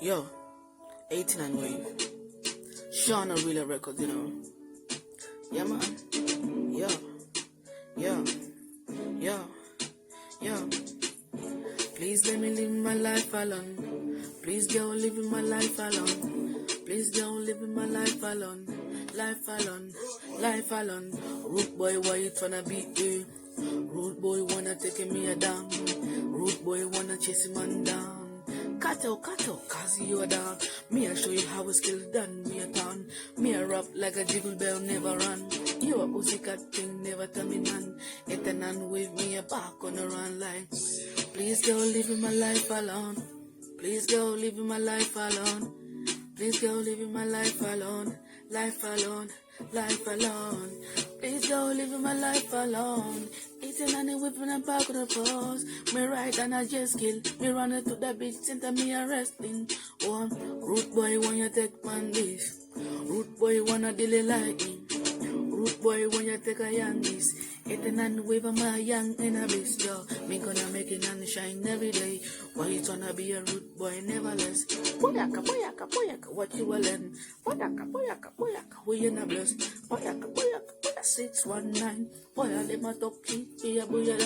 Yo, 18 and wave. Sean a real record, you know. Yeah, man. Yo, yo, yo, yo. Please let me live my life alone. Please don't live my life alone. Please don't live my life alone. Life alone, life alone. Root boy, why you tryna beat me? Root boy wanna take me a down. Root boy wanna chase him man down. Cut out, cause you're down. Me I show you how a skill done. Me a town. Me a rap like a jiggle bell, never run. You a pussycat thing, never tell me none. Get a nan with me a back on the run line. Please go live my life alone. Please go live my life alone. Please go live my life alone. Life alone, life alone. Please go live my life alone. Eating and whipping and back on the pose. Me right and I just kill. Me running to the beach, center me arresting. One root boy when you take man this. Root boy wanna delay lightning. Root boy when you take a young this. Eating and whipping my young in a beast, yo. Me gonna make it and shine every day. Why you tryna be a root boy, never less. Boyaka, boyaka, boyaka, what you will learn. Boyaka, boyaka, boyaka, we in a bless. Boyaka, boyaka, boyaka, 619. Boya, let my top keep, be a boya.